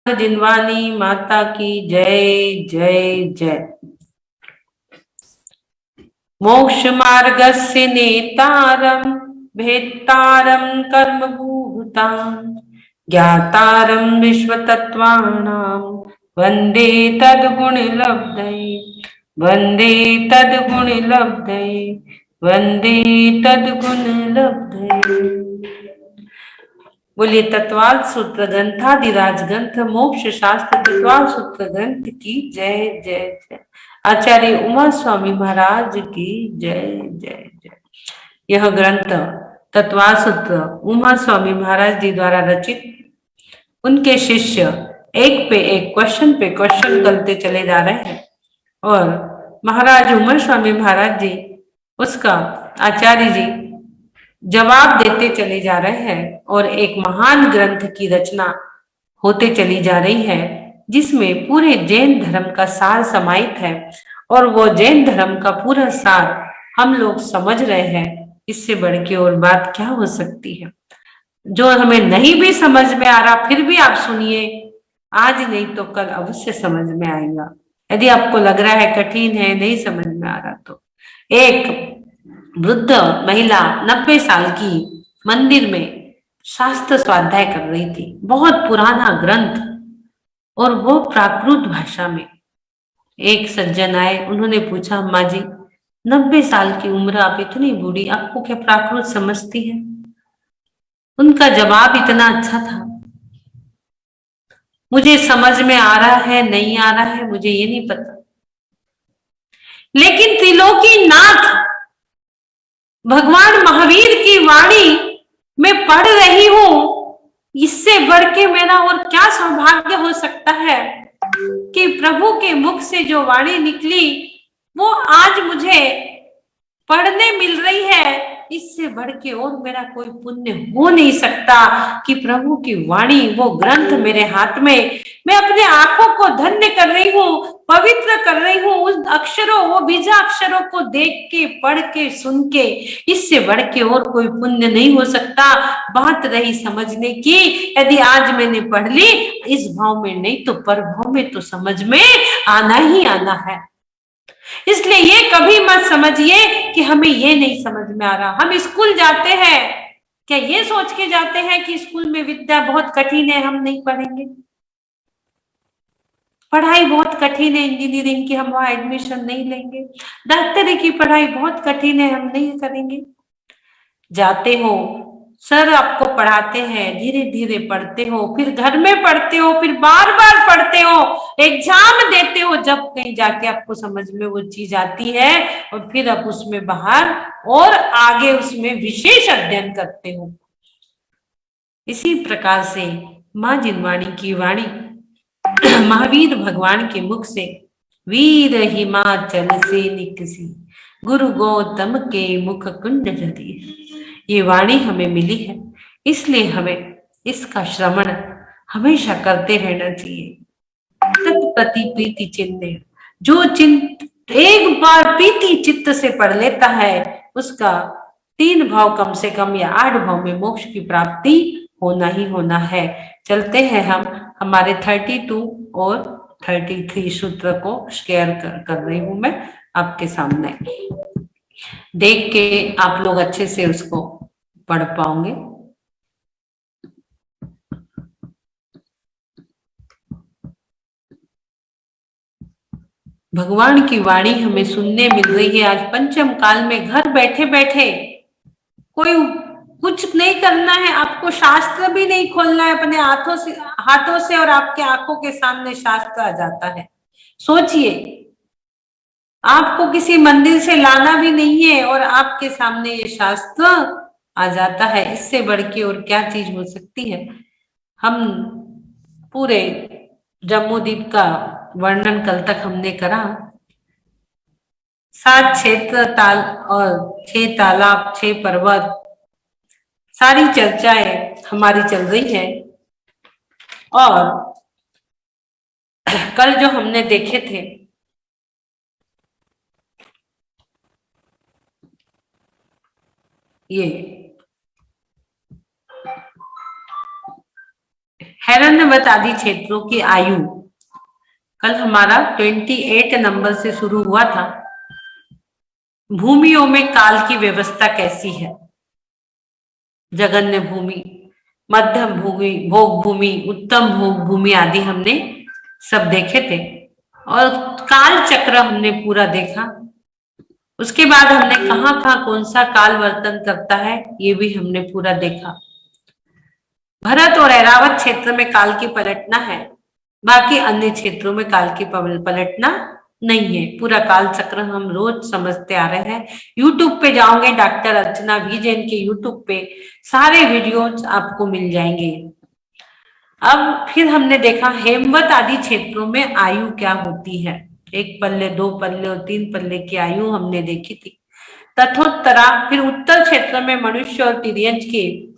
जिनवानी माता की जय जय जय। मोक्ष मार्गस्य नेतारं भेत्तारं कर्मभूतां ज्ञातारं विश्वतत्त्वानां वन्दे तद्गुणलब्धये वन्दे तद्गुणलब्धये वन्दे तद्गुणलब्धये। बोलिए तत्वाल सूत्र ग्रंथादिराज ग्रंथ मोक्ष शास्त्र तत्वाल सूत्र ग्रंथ की जय जय जय। आचार्य उमा स्वामी महाराज की जय जय जय। यह ग्रंथ तत्वाल सूत्र उमा स्वामी महाराज जी द्वारा रचित, उनके शिष्य एक पे एक क्वेश्चन पे क्वेश्चन करते चले जा रहे हैं और महाराज उमा स्वामी महाराज जी उसका आचार्य जी जवाब देते चले जा रहे हैं और एक महान ग्रंथ की रचना होते चली जा रही है जिसमें पूरे जैन धर्म का सार समाहित है और वो जैन धर्म का पूरा सार हम लोग समझ रहे हैं। इससे बढ़ के और बात क्या हो सकती है। जो हमें नहीं भी समझ में आ रहा फिर भी आप सुनिए, आज नहीं तो कल अवश्य समझ में आएगा। यदि आपको लग रहा है कठिन है, नहीं समझ में आ रहा, तो एक वृद्ध महिला 90 साल की मंदिर में शास्त्र स्वाध्याय कर रही थी, बहुत पुराना ग्रंथ, और वो प्राकृत भाषा में। एक सज्जन आए, उन्होंने पूछा, अम्मा जी 90 साल की उम्र, आप इतनी बूढ़ी, आपको क्या प्राकृत समझती है? उनका जवाब इतना अच्छा था, मुझे समझ में आ रहा है नहीं आ रहा है मुझे ये नहीं पता, लेकिन त्रिलोकीनाथ भगवान महावीर की वाणी मैं पढ़ रही हूं, इससे बढ़ के मेरा और क्या सौभाग्य हो सकता है कि प्रभु के मुख से जो वाणी निकली वो आज मुझे पढ़ने मिल रही है। इससे बढ़ के और मेरा कोई पुण्य हो नहीं सकता कि प्रभु की वाणी, वो ग्रंथ मेरे हाथ में, मैं अपने आंखों को धन्य कर रही हूँ, पवित्र कर रही हूँ उस अक्षरों, वो बीजा अक्षरों को देख के, पढ़ के, सुन के। इससे बढ़ के और कोई पुण्य नहीं हो सकता। बात रही समझने की, यदि आज मैंने पढ़ ली इस भाव में, नहीं तो पर भाव में तो समझ में आना ही आना है। इसलिए ये कभी मत समझिए कि हमें ये नहीं समझ में आ रहा। हम स्कूल जाते हैं, क्या ये सोच के जाते हैं कि स्कूल में विद्या बहुत कठिन है, हम नहीं पढ़ेंगे? पढ़ाई बहुत कठिन है इंजीनियरिंग की, हम वहां एडमिशन नहीं लेंगे। डॉक्टरी की पढ़ाई बहुत कठिन है, हम नहीं करेंगे। जाते हो, सर आपको पढ़ाते हैं, धीरे धीरे पढ़ते हो, फिर घर में पढ़ते हो, फिर बार बार पढ़ते हो, एग्जाम देते हो, जब कहीं जाके आपको समझ में वो चीज आती है और फिर आप उसमें बाहर और आगे उसमें विशेष अध्ययन करते हो। इसी प्रकार से माँ जिनवाणी की वाणी महावीर भगवान के मुख से, वीर हिमाचल से निकसी गुरु गौतम के मुख कुंड जरी, ये वाणी हमें मिली है, इसलिए हमें इसका श्रवण हमेशा करते रहना चाहिए। तत्प्रति प्रीति चिन्ह, जो चिंत एक बार प्रीति चित्त से पढ़ लेता है उसका 3 भाव कम से कम या 8 भाव में मोक्ष की प्राप्ति होना ही होना है। चलते हैं हम हमारे 32 और 33 सूत्र को शेयर कर रही हूं मैं आपके सामने, देख के आप लोग अच्छे से उसको पढ़ पाओगे। भगवान की वाणी हमें सुनने मिल रही है आज पंचम काल में, घर बैठे बैठे। कोई कुछ नहीं करना है आपको, शास्त्र भी नहीं खोलना है अपने हाथों से और आपके आंखों के सामने शास्त्र आ जाता है। सोचिए, आपको किसी मंदिर से लाना भी नहीं है और आपके सामने ये शास्त्र आ जाता है। इससे बढ़ के और क्या चीज हो सकती है। हम पूरे जम्बूद्वीप का वर्णन कल तक हमने करा, 7 क्षेत्र और 6 तालाब, 6 पर्वत, सारी चर्चाएं हमारी चल रही है। और कल जो हमने देखे थे, ये हैरण्यवत आदि क्षेत्रों की आयु, कल हमारा 28 नंबर से शुरू हुआ था। भूमियों में काल की व्यवस्था कैसी है? जगन्य भूमि, मध्यम भूमि, भोग भूमि, उत्तम भोग भूमि आदि हमने सब देखे थे। और काल चक्र हमने पूरा देखा। उसके बाद हमने कहाँ कहाँ कौन सा काल वर्तन करता है ये भी हमने पूरा देखा। भरत और ऐरावत क्षेत्र में काल की पलटना है, बाकी अन्य क्षेत्रों में काल की पलटना नहीं है। पूरा काल चक्र हम रोज समझते आ रहे हैं। यूट्यूब पे जाओगे, डॉक्टर अर्चना वी जैन के यूट्यूब पे सारे वीडियोज आपको मिल जाएंगे। अब फिर हमने देखा हेमवत आदि क्षेत्रों में आयु क्या होती है। 1 पल्ले, 2 पल्ले और 3 पल्ले की आयु हमने देखी थी। तथोत्तरा, फिर उत्तर क्षेत्र में मनुष्य और तिर्यंज की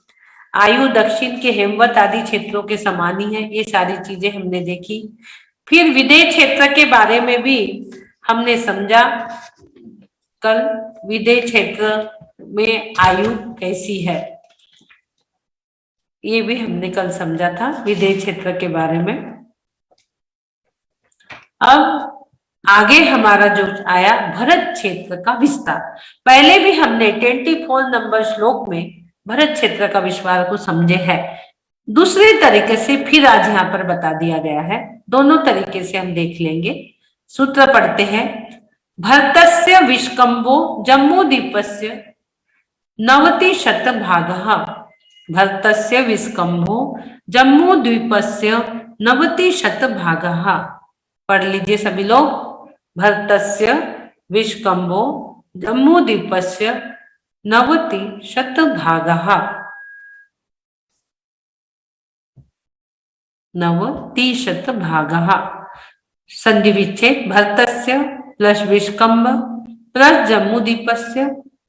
आयु दक्षिण के हेमवत आदि क्षेत्रों के समान ही है। ये सारी चीजें हमने देखी। फिर विदेह क्षेत्र के बारे में भी हमने समझा। कल विदेह क्षेत्र में आयु कैसी है ये भी हमने कल समझा था, विदेह क्षेत्र के बारे में। अब आगे हमारा जो आया भरत क्षेत्र का विस्तार। पहले भी हमने 24 नंबर श्लोक में भरत क्षेत्र का विस्तार को समझे है। दूसरे तरीके से फिर आज यहाँ पर बता दिया गया है। दोनों तरीके से हम देख लेंगे। सूत्र पढ़ते हैं। भरतस्य विष्कंभो जम्बूद्वीपस्य 90% भरतस्य विष्कंभो जम्बूद्वीपस्य 90% पढ़ लीजिए सभी लोग। भरतस्य विष्कंभो जम्बूद्वीपस्य 90% 90% संधि विच्छेद भरतस्य प्लस विष्कंभ प्लस जम्बूद्वीपस्य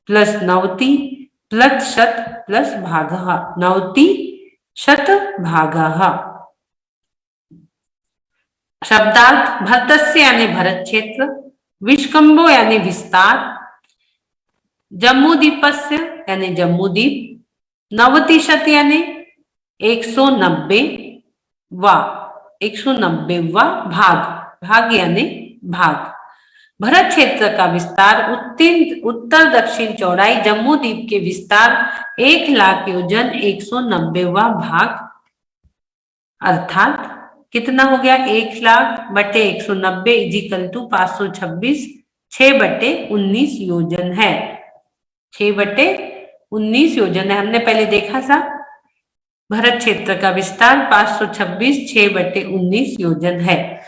प्लस 90 प्लस शत प्लस भागः 90% शब्दार्थ भरतस्य यानी भरत क्षेत्र, विष्कंभो यानी विस्तार, जम्बूद्वीपस्य यानी जम्बूद्वीप, 90 यानी 190 190वां भाग यानी भाग। भरत क्षेत्र का विस्तार उत्तर दक्षिण चौड़ाई जम्बूद्वीप के विस्तार 1,00,000 योजन 190वां भाग, अर्थात कितना हो गया 1,00,000 बटे 190 इजिकल टू 526 6/19 योजन है। 6/19 योजन है। हमने पहले देखा था भरत क्षेत्र का विस्तार 526 6/19 योजन है।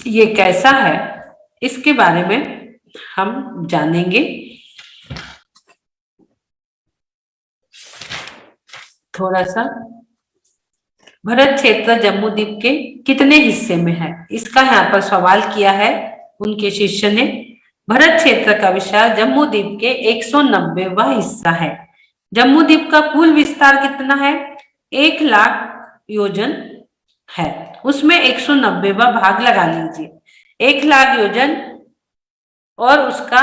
ये कैसा है इसके बारे में हम जानेंगे। थोड़ा सा भरत क्षेत्र जम्बूद्वीप के कितने हिस्से में है इसका यहाँ पर सवाल किया है उनके शिष्य ने। भरत क्षेत्र का विस्तार जम्बूद्वीप के 190वां हिस्सा है। जम्बूद्वीप का कुल विस्तार कितना है 1,00,000 योजन है, उसमें 190वां भाग लगा लीजिए। 1,00,000 योजन और उसका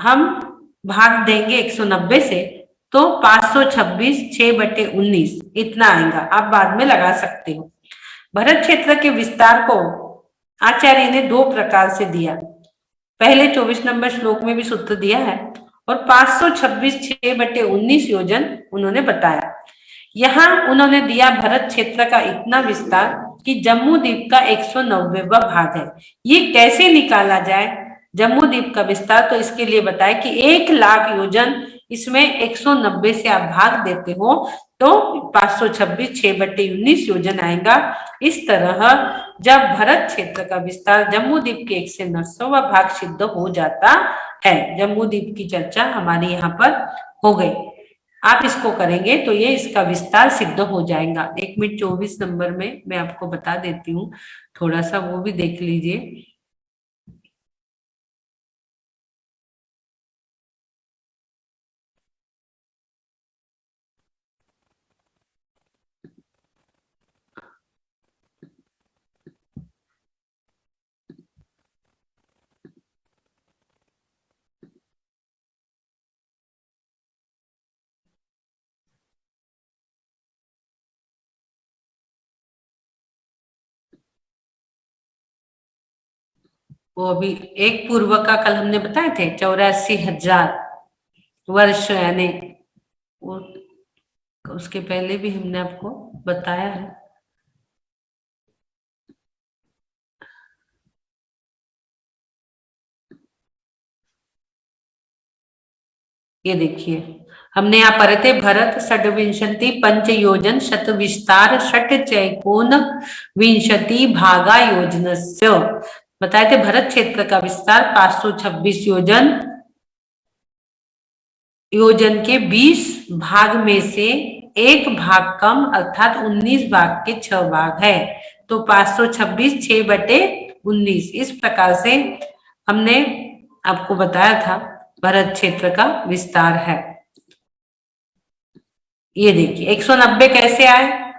हम भाग देंगे 190 से तो 526 6/19 इतना आएगा। आप बाद में लगा सकते हो। भरत क्षेत्र के विस्तार को आचार्य ने 2 प्रकार से दिया। पहले 24 नंबर श्लोक में भी सूत्र दिया है और 526 6/19 योजन उन्होंने बताया। यहाँ उन्होंने दिया भरत क्षेत्र का इतना विस्तार कि जम्बूद्वीप का 190वां भाग है। ये कैसे निकाला जाए जम्बूद्वीप का विस्तार, तो इसके लिए बताया कि 1,00,000 योजन इसमें 190 से आप भाग देते हो तो 526 6/19 योजन आएगा। इस तरह जब भरत क्षेत्र का विस्तार जम्बूद्वीप के 190वां भाग सिद्ध हो जाता है। जम्बूद्वीप की चर्चा हमारी यहाँ पर हो गई। आप इसको करेंगे तो ये इसका विस्तार सिद्ध हो जाएगा। 1 मिनट 24 नंबर में मैं आपको बता देती हूँ, थोड़ा सा वो भी देख लीजिए। वो अभी एक पूर्व का कल हमने बताए थे 84,000 वर्ष, यानी उसके पहले भी हमने आपको बताया है। ये देखिए हमने यहाँ पढ़े थे, भरत षड्विंशति पंच योजन शत विस्तार षट चैकोन विंशति भागा योजनस्य। बताए थे भरत क्षेत्र का विस्तार 526 योजन के 20 भाग में से एक भाग कम अर्थात 19 भाग के 6 भाग है। तो 526 6/19 इस प्रकार से हमने आपको बताया था भरत क्षेत्र का विस्तार है। ये देखिए 190 कैसे आए,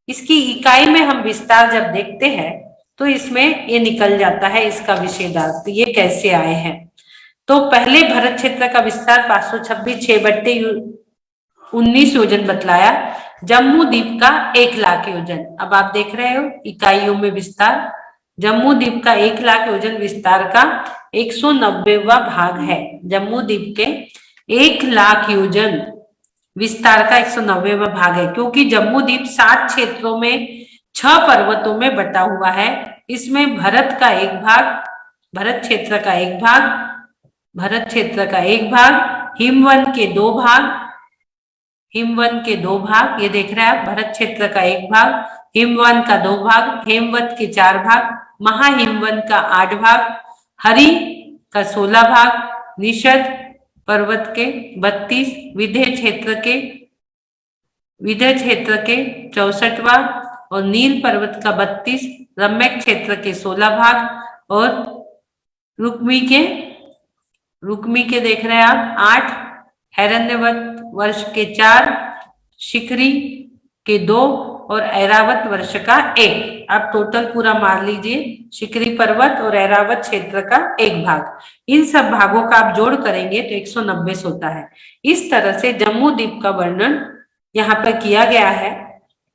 इसकी इकाई में हम विस्तार जब देखते हैं तो इसमें ये निकल जाता है इसका विशेषार्थ, ये कैसे आए हैं। तो पहले भरत क्षेत्र का विस्तार 526 6/19 योजन बतलाया, जम्मू द्वीप का 1 लाख योजन। अब आप देख रहे हो इकाइयों में विस्तार, जम्मू द्वीप का 1 लाख योजन विस्तार का 190वां भाग है। जम्मू द्वीप के 1 लाख योजन विस्तार का 190वां भाग है, क्योंकि जम्मू द्वीप 7 क्षेत्रों में 6 पर्वतों में बटा हुआ है। इसमें भरत का एक भाग, भरत क्षेत्र का एक भाग, भरत क्षेत्र का एक भाग, हिमवन के 2 भाग, हिमवन के 2 भाग, ये देख रहे हैं आप, भरत क्षेत्र का 1 भाग, हिमवन का 2 भाग, हेमवत के 4 भाग, महाहिमवन का 8 भाग, हरि का 16 भाग, निषद पर्वत के 32, विंध्य क्षेत्र के 64वां और नील पर्वत का 32, रम्यक क्षेत्र के 16 भाग और रुक्मी के देख रहे हैं आप 8, हैरण्यवत वर्ष के 4, शिखरी के 2 और ऐरावत वर्ष का 1। आप टोटल पूरा मार लीजिए, शिखरी पर्वत और ऐरावत क्षेत्र का 1 भाग, इन सब भागों का आप जोड़ करेंगे तो 190 होता है। इस तरह से जम्मू द्वीप का वर्णन यहाँ पर किया गया है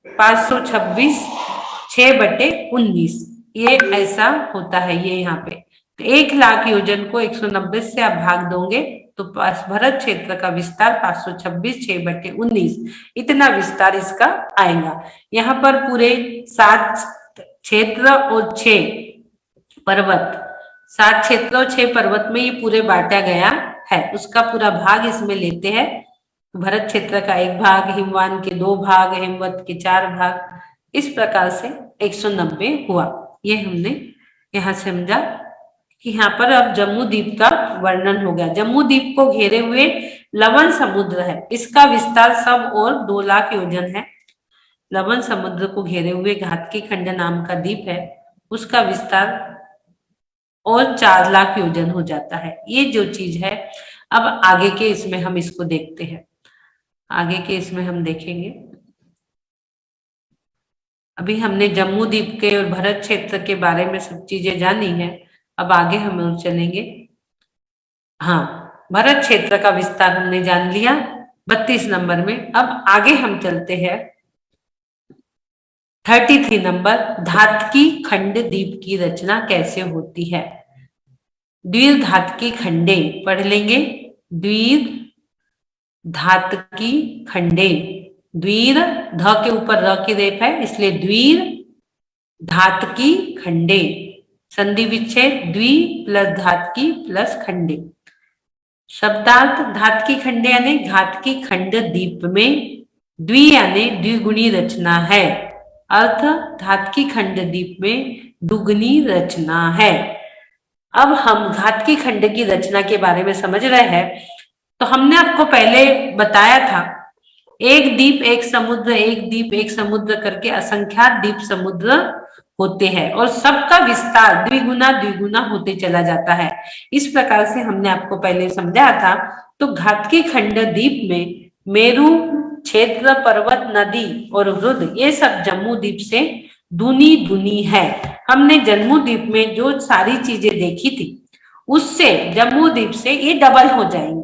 526 6/19, ये ऐसा होता है। ये यहाँ पे तो 1 लाख योजन को 190 से आप भाग दोगे तो भरत क्षेत्र का विस्तार 526 6/19 इतना विस्तार इसका आएगा। यहाँ पर पूरे 7 क्षेत्र और 6 पर्वत, 7 क्षेत्र और 6 पर्वत में ये पूरे बांटा गया है, उसका पूरा भाग इसमें लेते हैं। भरत क्षेत्र का 1 भाग, हिमवान के 2 भाग, हेमवत के 4 भाग, इस प्रकार से 190 हुआ। ये हमने यहाँ समझा कि यहाँ पर अब जम्मू द्वीप का वर्णन हो गया। जम्मू द्वीप को घेरे हुए लवण समुद्र है, इसका विस्तार सब और 2 लाख योजन है। लवण समुद्र को घेरे हुए घातकी खंड नाम का द्वीप है, उसका विस्तार और 4 लाख योजन हो जाता है। ये जो चीज है, अब आगे के इसमें हम इसको देखते हैं, आगे के इसमें हम देखेंगे। अभी हमने जम्मू द्वीप के और भरत क्षेत्र के बारे में सब चीजें जानी है, अब आगे हम और चलेंगे। हाँ, भरत क्षेत्र का विस्तार हमने जान लिया 32 नंबर में। अब आगे हम चलते हैं 33 नंबर, धातकी खंड द्वीप की रचना कैसे होती है। द्वीर धातकी खंडे पढ़ लेंगे, द्वीर धातकी खंडे, द्वीर ध के ऊपर र की रेफ है इसलिए द्वीर धातकी खंडे, संधि विच्छेद द्वि प्लस धातकी प्लस खंडे। शब्दार्थ धातकी खंडे यानी घातकी खंड द्वीप में द्वि यानी द्विगुणी रचना है। अर्थ धातकी खंड द्वीप में दुगनी रचना है। अब हम घातकी खंड की रचना के बारे में समझ रहे हैं। तो हमने आपको पहले बताया था, एक द्वीप एक समुद्र, एक द्वीप एक समुद्र करके असंख्यात द्वीप समुद्र होते हैं और सबका विस्तार द्विगुना द्विगुना होते चला जाता है। इस प्रकार से हमने आपको पहले समझाया था। तो घातकी खंड द्वीप में मेरू क्षेत्र, पर्वत, नदी और हृद ये सब जम्मू द्वीप से दूनी दूनी है। हमने जम्मू द्वीप में जो सारी चीजें देखी थी उससे जम्मू द्वीप से ये डबल हो जाएंगी।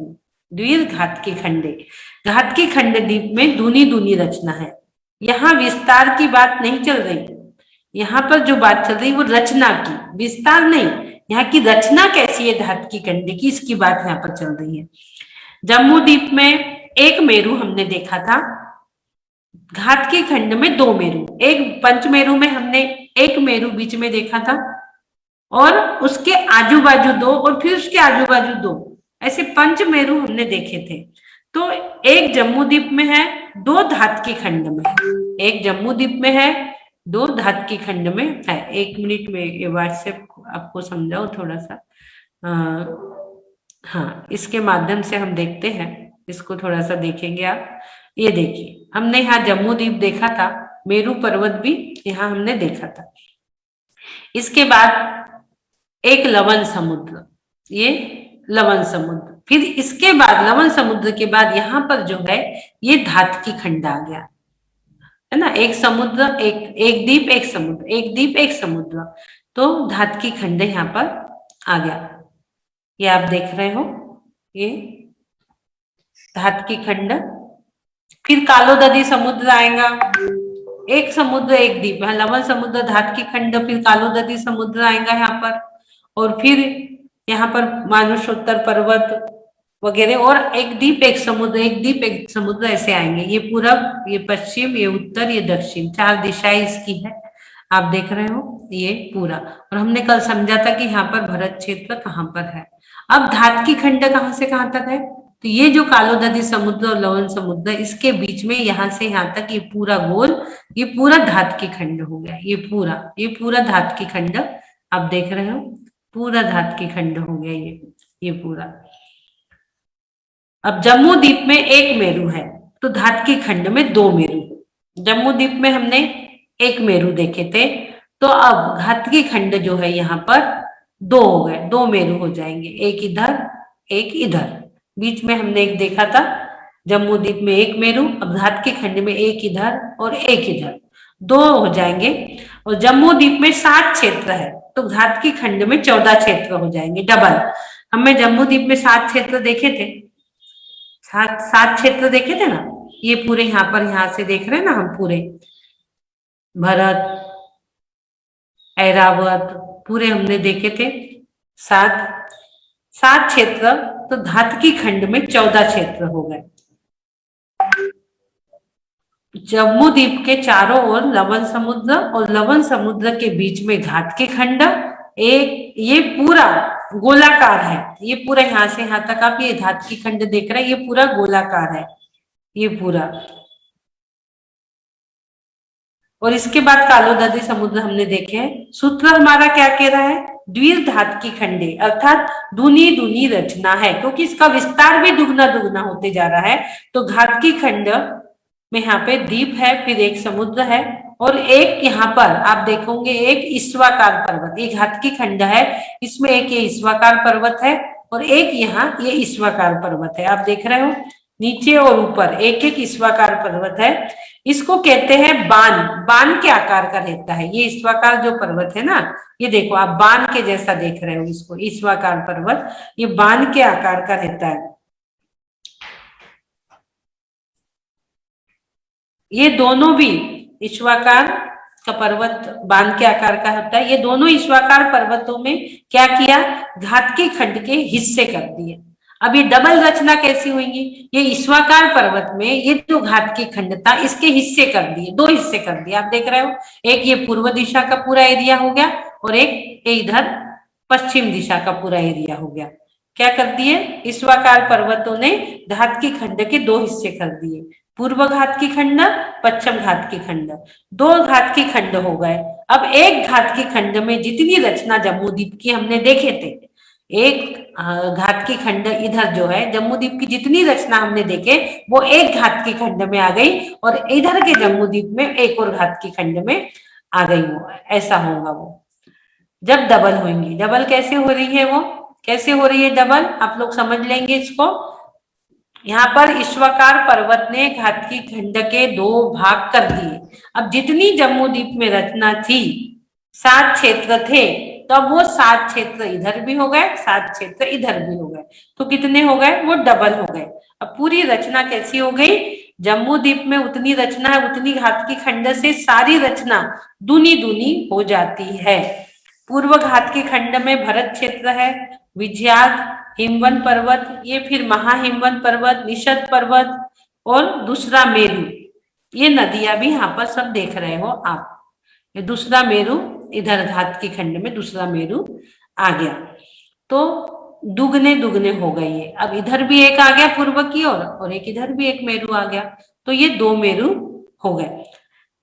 द्वीर घातकी खंडे, घातकी खंड द्वीप में दूनी दूनी रचना है। यहाँ विस्तार की बात नहीं चल रही, यहाँ पर जो बात चल रही वो रचना की, विस्तार नहीं। यहाँ की रचना कैसी है धात की खंड की, इसकी बात यहाँ पर चल रही है। जम्मू द्वीप में एक मेरू हमने देखा था, घात के खंड में 2 मेरू, एक पंचमेरू में हमने एक मेरू बीच में देखा था और उसके आजू बाजू 2 और फिर उसके आजू बाजू 2, ऐसे पंच मेरू हमने देखे थे। तो एक जम्मू द्वीप में है, 2 धात के खंड में, एक जम्मू द्वीप में है, 2 धात के खंड में है। 1 मिनट में ये व्हाट्सएप आपको समझाओ थोड़ा सा। हाँ, इसके माध्यम से हम देखते हैं, इसको थोड़ा सा देखेंगे आप। ये देखिए, हमने यहाँ जम्मू द्वीप देखा था, मेरू पर्वत भी यहाँ हमने देखा था। इसके बाद एक लवण समुद्र, ये लवण समुद्र, फिर इसके बाद लवण समुद्र के बाद यहाँ पर जो है ये धात की खंड आ गया, है ना। एक समुद्र, एक द्वीप, एक समुद्र, एक द्वीप, एक समुद्र, तो धात की खंड यहाँ पर आ गया। ये आप देख रहे हो, ये धात की खंड। फिर कालोदधी समुद्र आएगा, एक समुद्र एक द्वीप, लवण समुद्र, धात की खंड, फिर कालोदधी समुद्र आएगा यहाँ पर, और फिर यहाँ पर मानुषोत्तर पर्वत वगैरह, और एक द्वीप एक समुद्र, एक द्वीप एक समुद्र, ऐसे आएंगे। ये पूरब, ये पश्चिम, ये उत्तर, ये दक्षिण, 4 दिशाएं इसकी है, आप देख रहे हो ये पूरा। और हमने कल समझा था कि यहाँ पर भरत क्षेत्र कहाँ पर है। अब धात की खंड कहाँ से कहाँ तक है, तो ये जो कालोदधी समुद्र और लवण समुद्र, इसके बीच में यहाँ से यहाँ तक ये पूरा गोल, ये पूरा धात की खंड हो गया। ये पूरा धात की खंड आप देख रहे हो, पूरा धात की खंड हो गया ये पूरा। अब जम्मू द्वीप में एक मेरू है, तो धात की खंड में 2 मेरू। जम्मू द्वीप में हमने एक मेरू देखे थे, तो अब घात की खंड जो है यहाँ पर 2 हो गए, 2 मेरू हो जाएंगे, एक इधर एक इधर। बीच में हमने एक देखा था जम्मू द्वीप में एक मेरू, अब घात की खंड में एक इधर और एक इधर, 2 हो जाएंगे। और जम्मू द्वीप में 7 क्षेत्र है, तो घात की खंड में 14 क्षेत्र हो जाएंगे, डबल। हमने जम्मू द्वीप में 7 क्षेत्र देखे थे, 7 क्षेत्र देखे थे ना, ये पूरे यहाँ पर, यहाँ से देख रहे हैं ना हम, पूरे भरत, ऐरावत पूरे हमने देखे थे, 7 क्षेत्र। तो धात की खंड में 14 क्षेत्र हो गए। जम्मू द्वीप के चारों ओर लवण समुद्र और लवण समुद्र के बीच में घात की खंड, एक ये पूरा गोलाकार है, ये पूरा यहाँ से यहाँ तक आप ये धात की खंड देख रहे हैं, ये पूरा गोलाकार है, ये पूरा। और इसके बाद कालोदधी समुद्र हमने देखे हैं। सूत्र हमारा क्या कह रहा है, द्विधात की खंडे, अर्थात दूनी दूनी रचना है, क्योंकि इसका विस्तार भी दुगना दुगना होते जा रहा है। तो घात की खंड में यहाँ पे द्वीप है, फिर एक समुद्र है, और एक यहाँ पर आप देखोगे एक ईश्वाकार पर्वत, ये घात की खंड है, इसमें एक ये ईश्वाकार पर्वत है और एक यहाँ ये ईश्वाकार पर्वत है, आप देख रहे हो नीचे और ऊपर एक एक ईश्वाकार पर्वत है। इसको कहते हैं बाण, बाण के आकार का रहता है ये ईश्वाकार जो पर्वत है ना, ये देखो आप बाण के जैसा देख रहे हो इसको, ईश्वाकार पर्वत ये बाण के आकार का रहता है। ये दोनों भी ईश्वाकार का पर्वत बाण के आकार का होता है। ये दोनों ईश्वाकार पर्वतों में क्या किया, घात के खंड के हिस्से कर दिए। अब ये डबल रचना कैसी होगी, ये ईश्वाकार पर्वत में ये जो घात की खंड था इसके हिस्से कर दिए, 2 हिस्से कर दिए, आप देख रहे हो, एक ये पूर्व दिशा का पूरा एरिया हो गया और एक इधर पश्चिम दिशा का पूरा एरिया हो गया। क्या कर दिए, ईश्वाकार पर्वतों ने घात की खंड के 2 हिस्से कर दिए, पूर्व घात की खंड, पश्चिम घात की खंड, 2 घात की खंड हो गए। अब एक घात की खंड में जितनी रचना जम्मू द्वीप की हमने देखे थे, एक घात की खंड इधर जो है जम्मू द्वीप की जितनी रचना हमने देखे वो एक घात की खंड में आ गई, और इधर के जम्मू द्वीप में एक और घात की खंड में आ गई। वो ऐसा होगा वो जब डबल होंगी। डबल कैसे हो रही है, वो कैसे हो रही है डबल, आप लोग समझ लेंगे इसको। यहाँ पर ईश्वाकार पर्वत ने घात की खंड के 2 भाग कर दिए। अब जितनी जम्मू द्वीप में रचना थी, 7 क्षेत्र थे, तो अब वो 7 क्षेत्र इधर भी हो गए, 7 क्षेत्र इधर भी हो गए, तो कितने हो गए, वो डबल हो गए। अब पूरी रचना कैसी हो गई, जम्मू द्वीप में उतनी रचना है, उतनी घात की खंड से सारी रचना दूनी दूनी हो जाती है। पूर्व घात के खंड में भरत क्षेत्र है, विजयाद, हिमवन पर्वत, ये फिर महाहिमवन पर्वत, निषद पर्वत और दूसरा मेरु, ये नदियां भी यहाँ पर सब देख रहे हो आप। ये दूसरा मेरु, इधर घात के खंड में दूसरा मेरु आ गया, तो दुगने दुगने हो गए ये। अब इधर भी एक आ गया पूर्व की ओर और एक इधर भी एक मेरु आ गया, तो ये दो मेरु हो गए।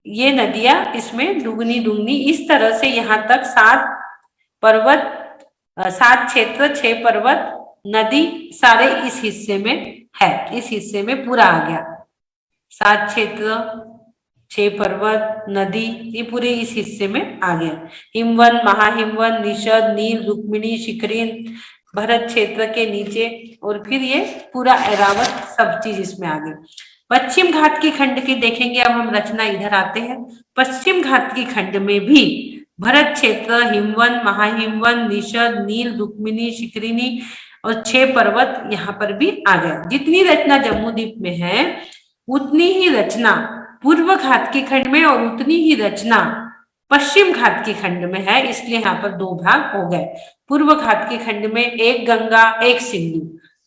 ये नदियां इसमें दुगनी दुगनी इस तरह से यहाँ तक 7 पर्वत, 7 क्षेत्र, 6 पर्वत, नदी सारे इस हिस्से में है, इस हिस्से में पूरा आ गया। 7 क्षेत्र, 6 पर्वत, नदी, ये पूरे इस हिस्से में आ गया। हिमवन, महाहिमवन, निषद, नील, रुक्मिणी, शिखरिन, भरत क्षेत्र के नीचे और फिर ये पूरा ऐरावत, सब चीज इसमें आ गई। पश्चिम घाट की खंड की देखेंगे, अब हम रचना इधर आते हैं। पश्चिम घाट की खंड में भी भरत क्षेत्र, हिमवन, महाहिमवन, निषद, नील, रुक्मिणी, शिखरिनी और 6 पर्वत यहाँ पर भी आ गया। जितनी रचना जम्मू द्वीप में है उतनी ही रचना पूर्व घाट के खंड में और उतनी ही रचना पश्चिम घाट के खंड में है, इसलिए यहाँ पर 2 भाग हो गए। पूर्व घाट के खंड में एक गंगा एक सिंधु,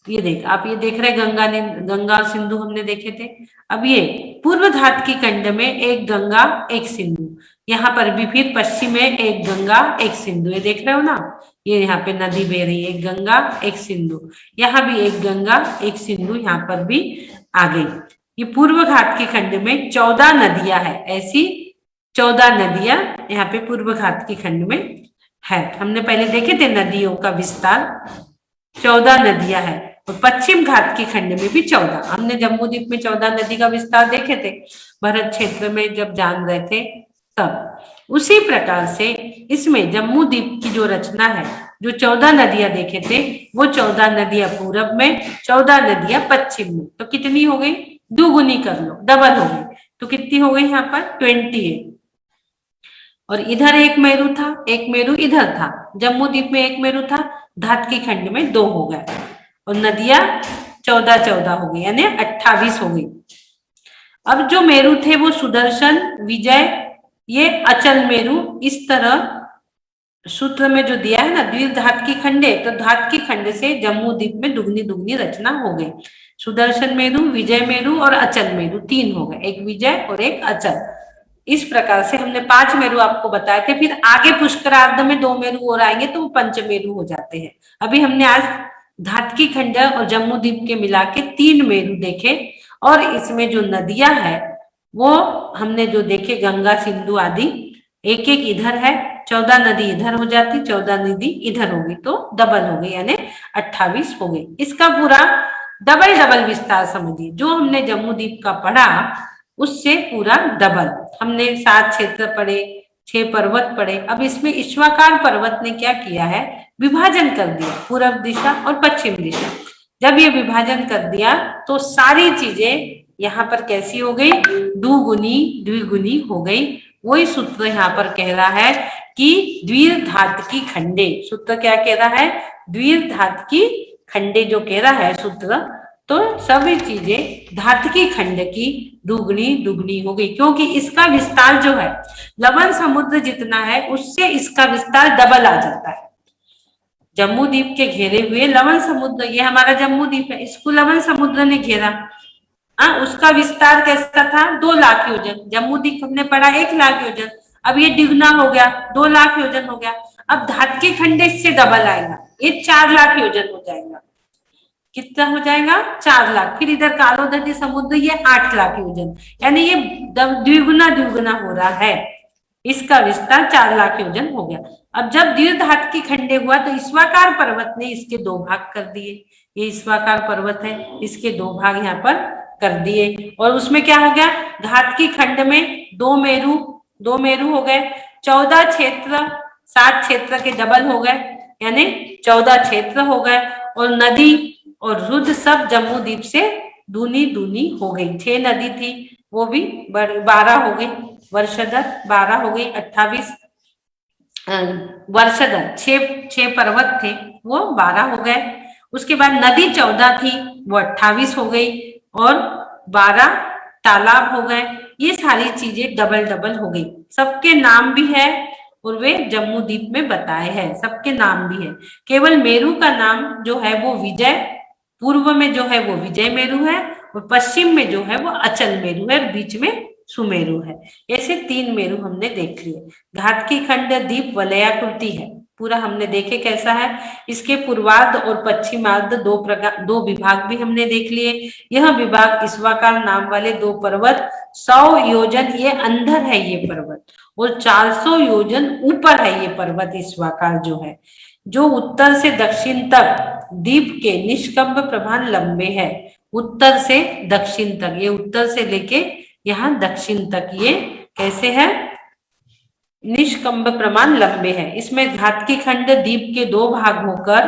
ये देख आप, ये देख रहे गंगा सिंधु हमने देखे थे। अब ये पूर्व घाट की खंड में एक गंगा एक सिंधु, यहाँ पर भी फिर पश्चिम में एक गंगा एक सिंधु, ये देख रहे हो ना, ये यहाँ पे नदी बह रही है, एक गंगा एक सिंधु, यहाँ भी एक गंगा एक सिंधु यहाँ पर भी आ गई। ये पूर्व घाट के खंड में 14 नदियां है, ऐसी 14 नदियां यहाँ पे पूर्व घाट के खंड में है। हमने पहले देखे थे नदियों का विस्तार, 14 नदियां है। और पश्चिम घाट के खंड में भी 14, हमने जम्मू द्वीप में 14 नदी का विस्तार देखे थे भरत क्षेत्र में जब जान रहे थे तब। उसी प्रकार से इसमें जम्मू द्वीप की जो रचना है, जो 14 नदियां देखे थे वो 14 नदियां पूरब में, 14 नदियां पश्चिम में, तो कितनी हो गई, दुगुनी कर लो, डबल हो गई, तो कितनी हो गई यहाँ पर 28। और इधर एक मेरु था, एक मेरु इधर था, जम्मू द्वीप में एक मेरु था, घाट के खंड में 2 हो गए और नदियां 14 हो गई, यानी 28 हो गई। अब जो मेरु थे वो सुदर्शन, विजय, ये अचल मेरु, इस तरह सूत्र में जो दिया है ना, द्विधात की खंडे, तो धात की खंड से जम्मू द्वीप में दुगनी दुगनी रचना हो गई। सुदर्शन मेरु, विजय मेरु और अचल मेरु 3 हो गए, एक विजय और एक अचल। इस प्रकार से हमने 5 मेरु आपको बताए थे, फिर आगे पुष्करार्ध में 2 मेरु और आएंगे तो वो पंचमेरु हो जाते हैं। अभी हमने आज घाट की खंड और जम्मू द्वीप के मिला के 3 मेरु देखे, और इसमें जो नदियां है वो हमने जो देखे गंगा सिंधु आदि, एक एक इधर है, 14 नदी इधर हो जाती, 14 नदी इधर होगी, तो डबल हो गई, यानी 28 हो गई। इसका पूरा डबल डबल विस्तार समझिए, जो हमने जम्मू द्वीप का पढ़ा उससे पूरा डबल। हमने 7 क्षेत्र पढ़े, 6 पर्वत पढ़े। अब इसमें ईश्वाकार पर्वत ने क्या किया है, विभाजन कर दिया, पूर्व दिशा और पश्चिम दिशा। जब ये विभाजन कर दिया तो सारी चीजें यहाँ पर कैसी हो गई, दुगुनी द्विगुनी हो गई। वही सूत्र यहाँ पर कह रहा है कि द्विधात की खंडे, सूत्र क्या कह रहा है, द्विधात की खंडे जो कह रहा है सूत्र, तो सभी चीजें धात की खंड की दुगनी दुगनी हो गई, क्योंकि इसका विस्तार जो है लवण समुद्र जितना है उससे इसका विस्तार डबल आ जाता है। जम्मू द्वीप के घेरे हुए लवण समुद्र, ये हमारा जम्मू द्वीप है, इसको लवण समुद्र ने घेरा। उसका विस्तार कैसा था, 2 लाख योजन। जम्मू द्वीप हमने पढ़ा 1 लाख योजन, अब ये दुगना हो गया, 2 लाख योजन हो गया। अब धात के खंड इससे डबल आएगा, ये 4 लाख योजन हो जाएगा। कितना हो जाएगा, 4 लाख। फिर इधर कालोदरी समुद्र, ये 8 लाख योजन, यानी ये द्विगुना द्विगुना हो रहा है। इसका विस्तार 4 लाख योजन हो गया। अब जब द्विधात की खंडे हुआ तो ईश्वाकार पर्वत ने इसके 2 भाग कर दिए। ये ईश्वाकार पर्वत है, इसके 2 भाग यहाँ पर कर दिए, और उसमें क्या हो गया, घाट की खंड में 2 मेरु हो गए, 14 क्षेत्र 7 क्षेत्र के डबल हो गए, यानी 14 क्षेत्र हो गए। और नदी और रुद्र सब जम्मू द्वीप से दूनी दूनी हो गई। 6 नदी थी वो भी 12 हो गई, वर्षधर 12 हो गई, 28 वर्षधर 6 पर्वत थे वो 12 हो गए। उसके बाद नदी 14 थी वो 28 हो गई, और 12 तालाब हो गए। ये सारी चीजें डबल डबल हो गई। सबके नाम भी है और वे जम्मू द्वीप में बताए हैं, सबके नाम भी है। केवल मेरू का नाम जो है वो विजय, पूर्व में जो है वो विजय मेरू है, और पश्चिम में जो है वो अचल मेरू है, और बीच में सुमेरु है। ऐसे 3 मेरू हमने देख लिए। घाटकी खंड द्वीप वलयाकृति है, पूरा हमने देखे कैसा है। इसके पूर्वार्ध और पश्चिमार्ध दो विभाग भी हमने देख लिए। यह विभाग ईश्वाकार नाम वाले 2 पर्वत, 100 योजन ये अंदर है ये पर्वत, और 400 योजन ऊपर है ये पर्वत ईश्वाकार जो है, जो उत्तर से दक्षिण तक द्वीप के निष्कंभ प्रभान लंबे है। उत्तर से दक्षिण तक, ये उत्तर से लेके यहाँ दक्षिण तक ये कैसे है, निष्कंभ प्रमाण लंबे है। इसमें घाटकी खंड द्वीप के 2 भाग होकर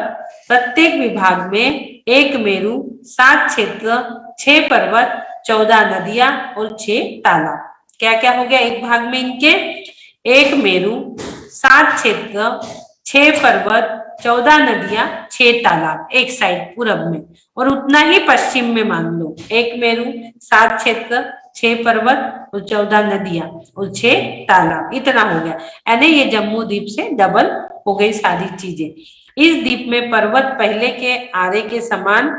प्रत्येक विभाग में 1 मेरू, 7 क्षेत्र, 6 पर्वत, 14 नदियां और 6 तालाब। क्या क्या हो गया एक भाग में इनके, 1 मेरू, 7 क्षेत्र, 6 पर्वत, 14 नदियां, 6 तालाब एक साइड पूरब में, और उतना ही पश्चिम में मान लो, 1 मेरू, 7 क्षेत्र, 6 पर्वत और 14 नदियां और 6 तालाब, इतना हो गया। यानी ये जम्मू द्वीप से डबल हो गई सारी चीजें। इस द्वीप में पर्वत पहले के आरे के समान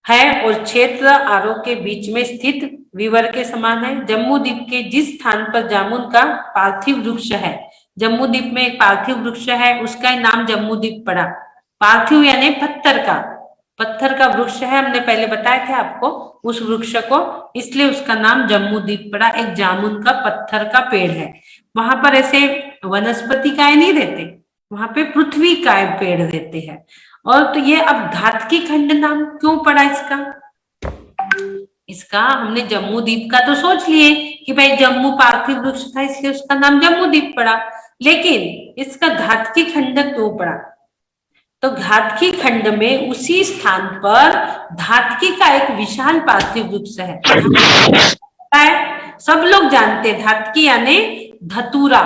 है और क्षेत्र आरों के बीच में स्थित विवर के समान है। जम्मू द्वीप के जिस स्थान पर जामुन का पार्थिव वृक्ष है, जम्मू द्वीप में एक पार्थिव वृक्ष है, उसका नाम जम्मू द्वीप पड़ा। पार्थिव यानी पत्थर का वृक्ष है, हमने पहले बताया था आपको उस वृक्ष को, इसलिए उसका नाम जम्मू द्वीप पड़ा। एक जामुन का पत्थर का पेड़ है, वहां पर ऐसे वनस्पति काय नहीं रहते, वहां पे पृथ्वी काय पेड़ रहते हैं। और तो ये अब घाटकी खंड नाम क्यों पड़ा इसका हमने जम्मू द्वीप का तो सोच लिए कि भाई जम्मू पार्थिव वृक्ष था इसलिए उसका नाम जम्मू द्वीप पड़ा, लेकिन इसका घाटकी खंड क्यों पड़ा, तो घाटकी खंड में उसी स्थान पर धातकी का एक विशाल पार्थिव वृक्ष है। सब लोग जानते हैं धातकी यानी धतूरा,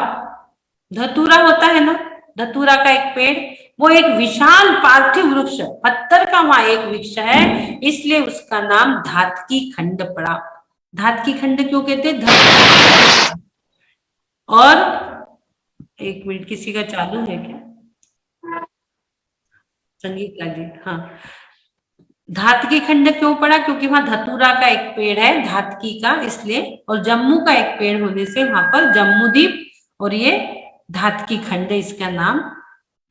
धतूरा होता है ना, धतूरा का एक पेड़, वो एक विशाल पार्थिव वृक्ष, पत्थर का वहां एक वृक्ष है, इसलिए उसका नाम धातकी खंड पड़ा। धातकी खंड क्यों कहते हैं? और 1 मिनट किसी का चालू है क्या? संगीत लागे, हाँ। धातकी खंड क्यों पड़ा? क्योंकि वहां धतूरा का एक पेड़ है धातकी का, इसलिए, और जम्मू का एक पेड़ होने से वहां पर जम्मू द्वीप और ये धातकी खंड इसका नाम